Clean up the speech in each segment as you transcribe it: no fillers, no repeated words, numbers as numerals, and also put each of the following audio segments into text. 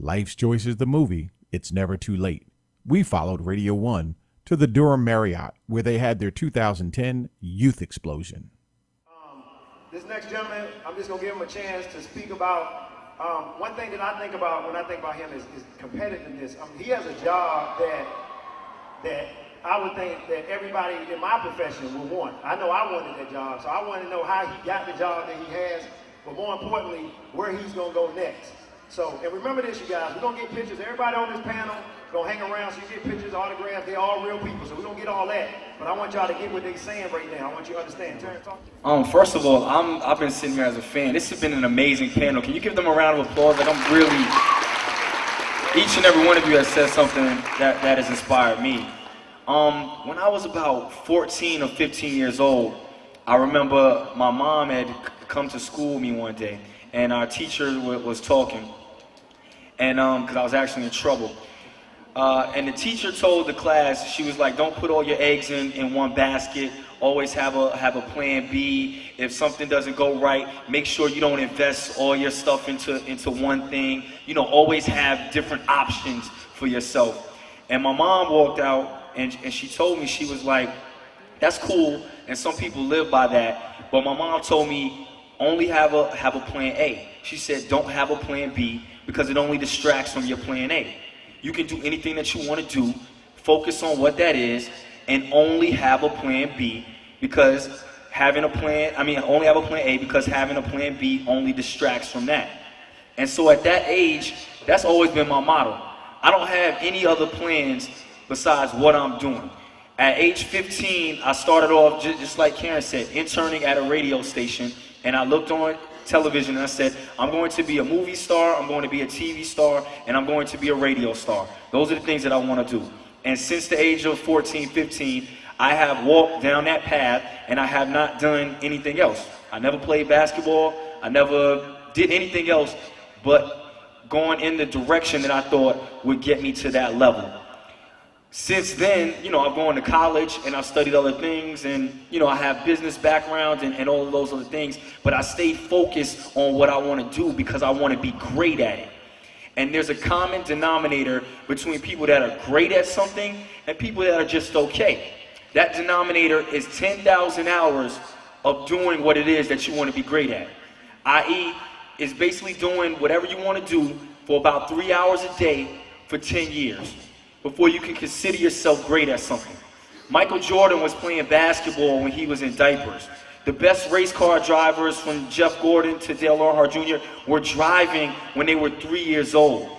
Life's Choices, the movie, It's Never Too Late. We followed Radio 1 to the Durham Marriott, where they had their 2010 Youth Explosion. This next gentleman, I'm just going to give him a chance to speak about one thing that I think about when I think about him is competitiveness. He has a job that I would think that everybody in my profession would want. I know I wanted that job, so I want to know how he got the job that he has, but more importantly, where he's going to go next. So, and remember this, you guys, we're going to get pictures. Everybody on this panel going to hang around so you get pictures, autographs. They're all real people, so we're going to get all that. But I want y'all to get what they're saying right now. I want you to understand. Terrence, talk to me. First of all, I've been sitting here as a fan. This has been an amazing panel. Can you give them a round of applause? Like, I'm really, each and every one of you has said something that has inspired me. When I was about 14 or 15 years old, I remember my mom had come to school with me one day, and our teacher was talking, and because I was actually in trouble. And the teacher told the class, she was like, don't put all your eggs in one basket. Always have a plan B. If something doesn't go right, make sure you don't invest all your stuff into one thing. You know, always have different options for yourself. And my mom walked out and she told me, she was like, that's cool, and some people live by that. But my mom told me, only have a plan A. She said, don't have a plan B because it only distracts from your plan A. You can do anything that you want to do, focus on what that is, and only have a plan B because only have a plan A because having a plan B only distracts from that. And so at that age, that's always been my motto. I don't have any other plans besides what I'm doing. At age 15, I started off just like Karen said, interning at a radio station, and I looked on television and I said, I'm going to be a movie star, I'm going to be a TV star, and I'm going to be a radio star. Those are the things that I want to do. And since the age of 14, 15, I have walked down that path and I have not done anything else. I never played basketball, I never did anything else but going in the direction that I thought would get me to that level. Since then, you know, I've gone to college and I've studied other things, and, you know, I have business backgrounds and all of those other things, but I stay focused on what I want to do because I want to be great at it. And there's a common denominator between people that are great at something and people that are just okay. That denominator is 10,000 hours of doing what it is that you want to be great at. I.e., is basically doing whatever you want to do for about 3 hours a day for 10 years. Before you can consider yourself great at something. Michael Jordan was playing basketball when he was in diapers. The best race car drivers, from Jeff Gordon to Dale Earnhardt Jr., were driving when they were 3 years old.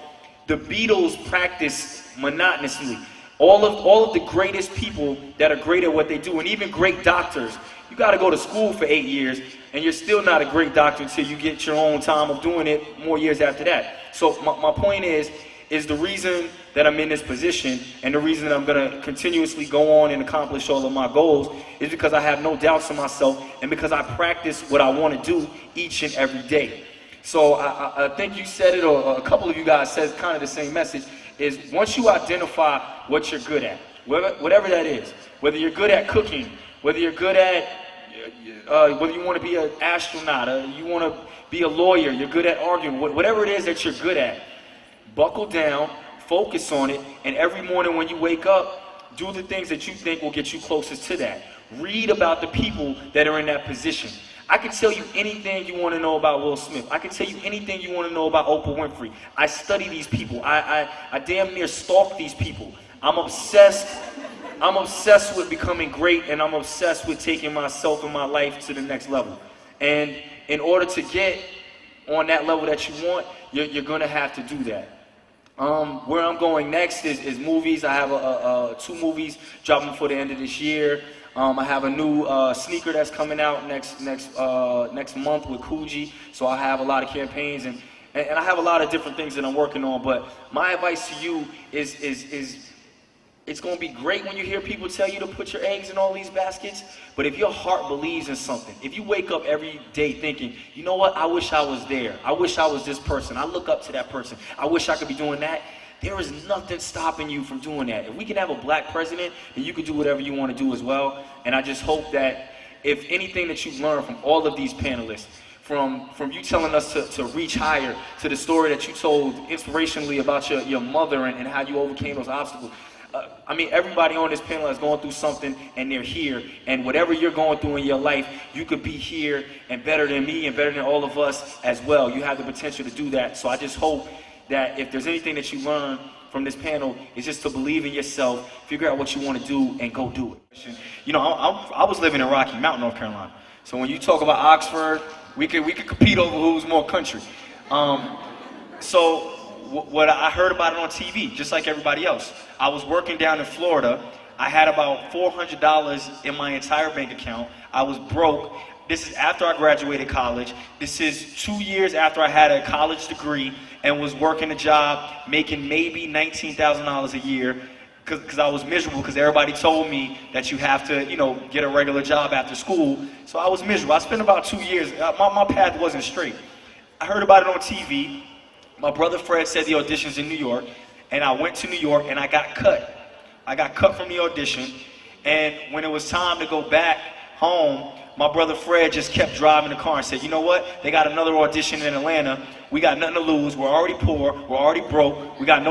The Beatles practiced monotonously. All of the greatest people that are great at what they do, and even great doctors, you got to go to school for 8 years, and you're still not a great doctor until you get your own time of doing it more years after that. So my point is the reason that I'm in this position and the reason that I'm going to continuously go on and accomplish all of my goals is because I have no doubts in myself and because I practice what I want to do each and every day. So I think you said it, or a couple of you guys said kind of the same message, is once you identify what you're good at, whatever that is, whether you're good at cooking, whether you're good at, whether you want to be an astronaut, or you want to be a lawyer, you're good at arguing, whatever it is that you're good at, buckle down, focus on it, and every morning when you wake up, do the things that you think will get you closest to that. Read about the people that are in that position. I can tell you anything you want to know about Will Smith. I can tell you anything you want to know about Oprah Winfrey. I study these people. I damn near stalk these people. I'm obsessed with becoming great, and I'm obsessed with taking myself and my life to the next level. And in order to get on that level that you want, you're going to have to do that. Where I'm going next is movies. I have 2 movies dropping before the end of this year. I have a new sneaker that's coming out next month with Coogee. So I have a lot of campaigns and I have a lot of different things that I'm working on. But my advice to you is it's going to be great when you hear people tell you to put your eggs in all these baskets, but if your heart believes in something, if you wake up every day thinking, you know what, I wish I was there, I wish I was this person, I look up to that person, I wish I could be doing that, there is nothing stopping you from doing that. If we can have a black president, then you can do whatever you want to do as well, and I just hope that if anything that you've learned from all of these panelists, from you telling us to reach higher, to the story that you told inspirationally about your mother and how you overcame those obstacles. I mean, everybody on this panel is going through something, and they're here. And whatever you're going through in your life, you could be here and better than me and better than all of us as well. You have the potential to do that. So I just hope that if there's anything that you learn from this panel, it's just to believe in yourself, figure out what you want to do, and go do it. You know, I was living in Rocky Mount, North Carolina. So when you talk about Oxford, we could compete over who's more country. So what I heard about it on TV, just like everybody else. I was working down in Florida. I had about $400 in my entire bank account. I was broke. This is after I graduated college. This is 2 years after I had a college degree and was working a job making maybe $19,000 a year because I was miserable because everybody told me that you have to, you know, get a regular job after school. So I was miserable. I spent about 2 years. My path wasn't straight. I heard about it on TV. My brother Fred said the audition's in New York, and I went to New York and I got cut. I got cut from the audition, and when it was time to go back home, my brother Fred just kept driving the car and said, you know what, they got another audition in Atlanta. We got nothing to lose. We're already poor. We're already broke. We got no